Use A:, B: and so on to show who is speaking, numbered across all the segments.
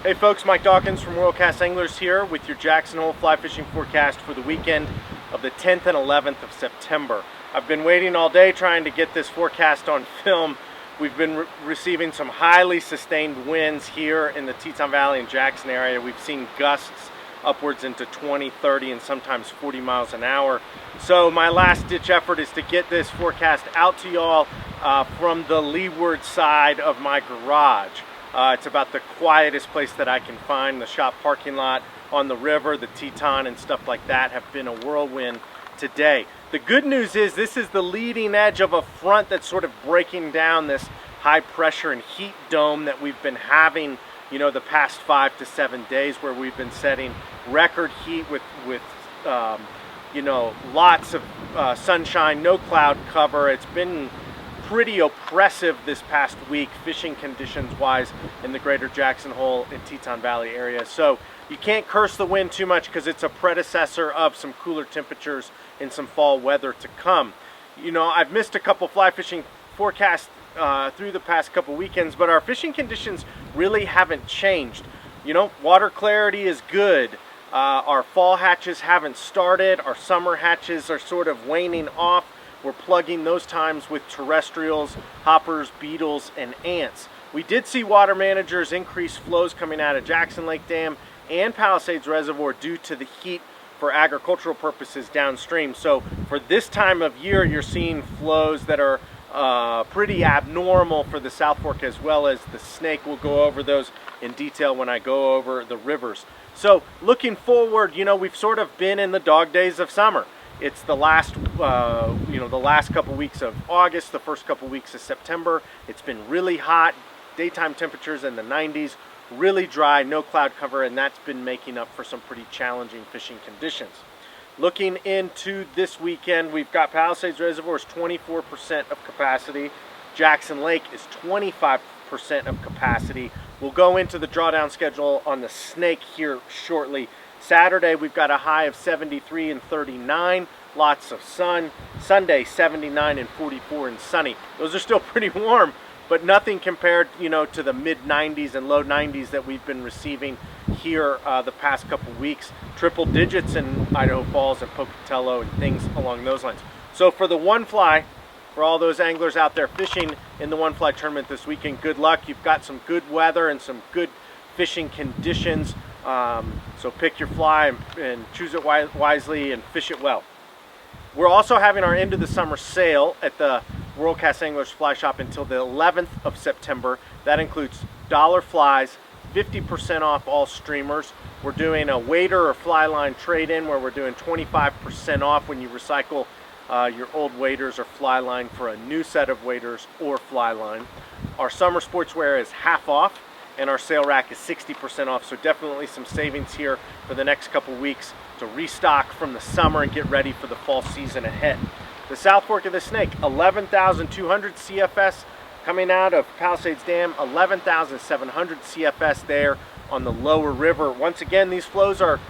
A: Hey folks, Mike Dawkins from World Cast Anglers here with your Jackson Hole fly fishing forecast for the weekend of the 10th and 11th of September. I've been waiting all day trying to get this forecast on film. We've been receiving some highly sustained winds here in the Teton Valley and Jackson area. We've seen gusts upwards into 20, 30, and sometimes 40 miles an hour. So my last ditch effort is to get this forecast out to y'all from the leeward side of my garage. It's about the quietest place that I can find. The shop parking lot on the river, the Teton and stuff like that have been a whirlwind today. The good news is this is the leading edge of a front that's sort of breaking down this high pressure and heat dome that we've been having, you know, the past 5 to 7 days, where we've been setting record heat with you know, lots of sunshine, no cloud cover. It's been pretty oppressive this past week, fishing conditions wise, in the greater Jackson Hole and Teton Valley area. So you can't curse the wind too much because it's a predecessor of some cooler temperatures and some fall weather to come. You know, I've missed a couple fly fishing forecasts through the past couple weekends, but our fishing conditions really haven't changed. You know, water clarity is good. Our fall hatches haven't started. Our summer hatches are sort of waning off. We're plugging those times with terrestrials, hoppers, beetles, and ants. We did see water managers increase flows coming out of Jackson Lake Dam and Palisades Reservoir due to the heat for agricultural purposes downstream. So for this time of year, you're seeing flows that are pretty abnormal for the South Fork as well as the Snake. We'll go over those in detail when I go over the rivers. So looking forward, you know, we've sort of been in the dog days of summer. It's the last, you know, the last couple weeks of August, the first couple weeks of September. It's been really hot, daytime temperatures in the 90s, really dry, no cloud cover, and that's been making up for some pretty challenging fishing conditions. Looking into this weekend, we've got Palisades Reservoir is 24% of capacity. Jackson Lake is 25% of capacity. We'll go into the drawdown schedule on the Snake here shortly. Saturday, we've got a high of 73 and 39, lots of sun. Sunday, 79 and 44 and sunny. Those are still pretty warm, but nothing compared, you know, to the mid 90s and low 90s that we've been receiving here the past couple weeks. Triple digits in Idaho Falls and Pocatello and things along those lines. So for the one fly, for all those anglers out there fishing in the one fly tournament this weekend, good luck. You've got some good weather and some good fishing conditions. So pick your fly and choose it wisely and fish it well. We're also having our end of the summer sale at the World Cast Anglers Fly Shop until the 11th of September. That includes dollar flies, 50% off all streamers. We're doing a wader or fly line trade-in where we're doing 25% off when you recycle your old waders or fly line for a new set of waders or fly line. Our summer sportswear is half off, and our sale rack is 60% off, so definitely some savings here for the next couple weeks to restock from the summer and get ready for the fall season ahead. The South Fork of the Snake, 11,200 CFS coming out of Palisades Dam, 11,700 CFS there on the lower river. Once again, these flows are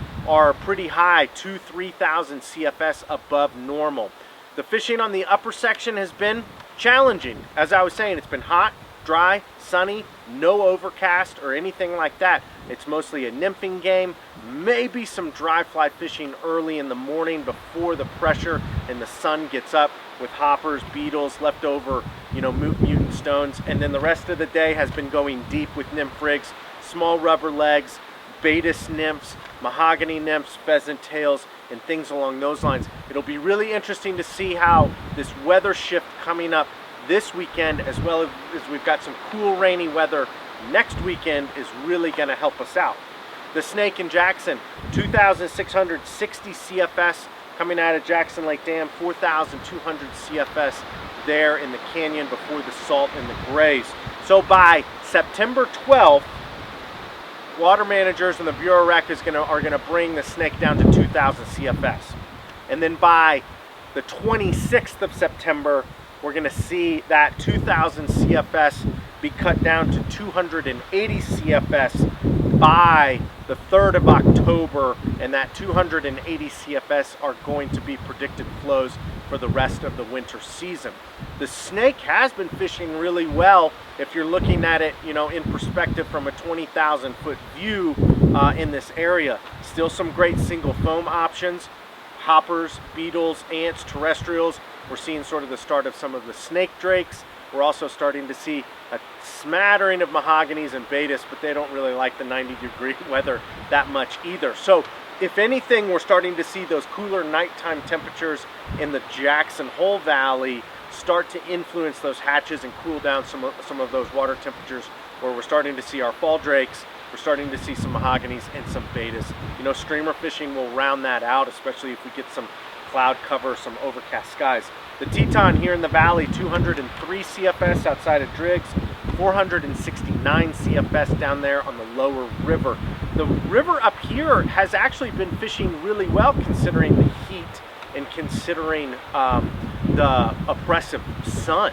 A: pretty high, 2,000-3,000 CFS above normal. The fishing on the upper section has been challenging. As I was saying, it's been hot, dry, sunny, no overcast or anything like that. It's mostly a nymphing game, maybe some dry fly fishing early in the morning before the pressure and the sun gets up with hoppers, beetles, leftover, you know, mutant stones, and then the rest of the day has been going deep with nymph rigs, small rubber legs, Baetis nymphs, mahogany nymphs, pheasant tails, and things along those lines. It'll be really interesting to see how this weather shift coming up this weekend, as well as we've got some cool rainy weather next weekend, is really going to help us out. The Snake in Jackson, 2,660 CFS coming out of Jackson Lake Dam, 4,200 CFS there in the canyon before the salt and the grays. So by September 12th, water managers and the Bureau Rec are gonna bring the Snake down to 2,000 CFS, and then by the 26th of September, we're going to see that 2,000 CFS be cut down to 280 CFS by the 3rd of October, and that 280 CFS are going to be predicted flows for the rest of the winter season. The snake has been fishing really well if you're looking at it, you know, in perspective from a 20,000 foot view in this area. Still some great single foam options, hoppers, beetles, ants, terrestrials. We're seeing sort of the start of some of the snake drakes. We're also starting to see a smattering of mahoganies and betas, but they don't really like the 90-degree weather that much either. So if anything, we're starting to see those cooler nighttime temperatures in the Jackson Hole Valley start to influence those hatches and cool down some of those water temperatures, where we're starting to see our fall drakes, we're starting to see some mahoganies and some betas. You know, streamer fishing will round that out, especially if we get some cloud cover, some overcast skies. The Teton here in the valley, 203 CFS outside of Driggs, 469 CFS down there on the lower river. The river up here has actually been fishing really well considering the heat and considering the oppressive sun.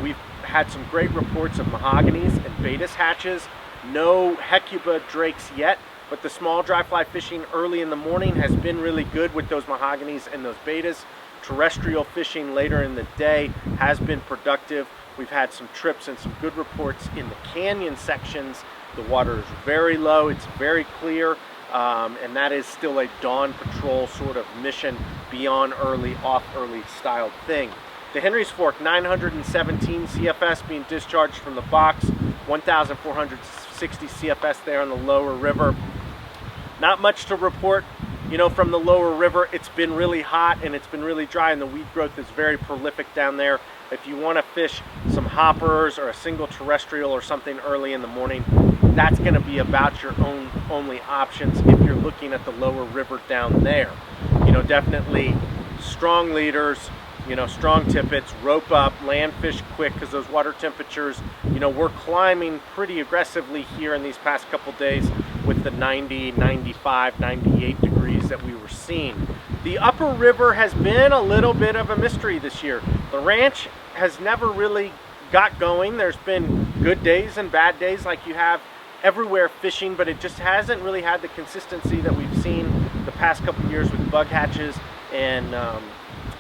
A: We've had some great reports of mahoganies and betas hatches. No Hecuba drakes yet, but the small dry fly fishing early in the morning has been really good with those mahoganies and those betas. Terrestrial fishing later in the day has been productive. We've had some trips and some good reports in the canyon sections. The water is very low, it's very clear, and that is still a dawn patrol sort of mission, beyond early, off early styled thing. The Henry's Fork, 917 CFS being discharged from the box, 1,460 CFS there on the lower river. Not much to report, you know, from the lower river. It's been really hot and it's been really dry, and the weed growth is very prolific down there. If you want to fish some hoppers or a single terrestrial or something early in the morning, that's going to be about your only options if you're looking at the lower river down there. You know, definitely strong leaders, you know, strong tippets, rope up, land fish quick, because those water temperatures, you know, we're climbing pretty aggressively here in these past couple days with the 90, 95, 98 degrees that we were seeing. The upper river has been a little bit of a mystery this year. The ranch has never really got going. There's been good days and bad days like you have everywhere fishing, but it just hasn't really had the consistency that we've seen the past couple years with bug hatches and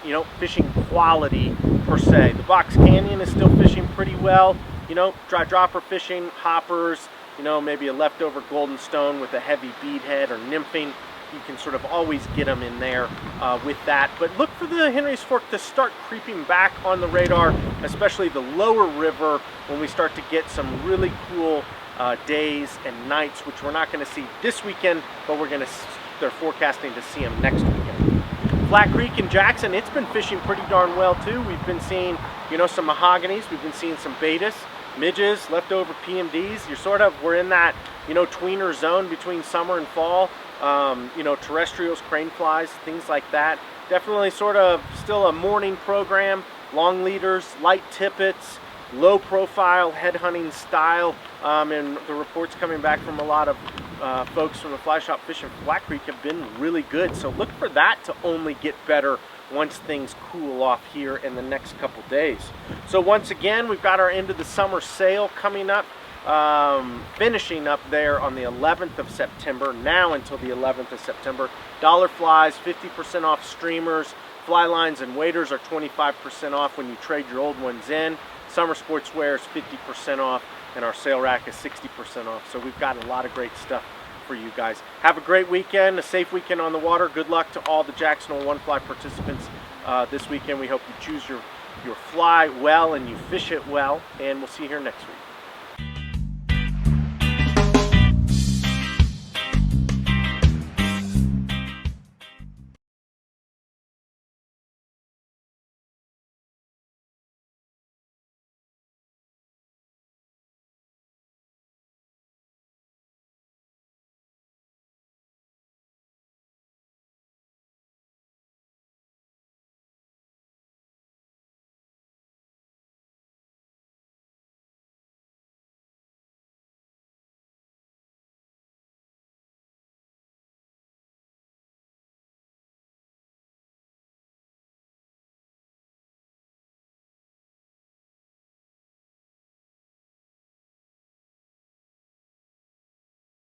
A: you know, fishing quality per se. The Box Canyon is still fishing pretty well. You know, dry dropper fishing, hoppers, you know, maybe a leftover golden stone with a heavy bead head or nymphing. You can sort of always get them in there with that. But look for the Henry's Fork to start creeping back on the radar, especially the lower river, when we start to get some really cool days and nights, which we're not going to see this weekend, but they're forecasting to see them next weekend. Flat Creek in Jackson, it's been fishing pretty darn well too. We've been seeing, you know, some mahoganies. We've been seeing some betas, midges, leftover PMDs. We're in that, you know, tweener zone between summer and fall. You know, terrestrials, crane flies, things like that. Definitely sort of still a morning program, long leaders, light tippets, low profile head hunting style, and the reports coming back from a lot of folks from the fly shop fishing Flat Creek have been really good. So look for that to only get better once things cool off here in the next couple days. So once again, we've got our end of the summer sale coming up, finishing up there on the 11th of September, now until the 11th of September. Dollar flies, 50% off streamers, fly lines and waders are 25% off when you trade your old ones in. Summer sportswear is 50% off, and our sale rack is 60% off. So we've got a lot of great stuff for you guys. Have a great weekend, a safe weekend on the water. Good luck to all the Jackson Hole One Fly participants this weekend. We hope you choose your fly well and you fish it well, and we'll see you here next week.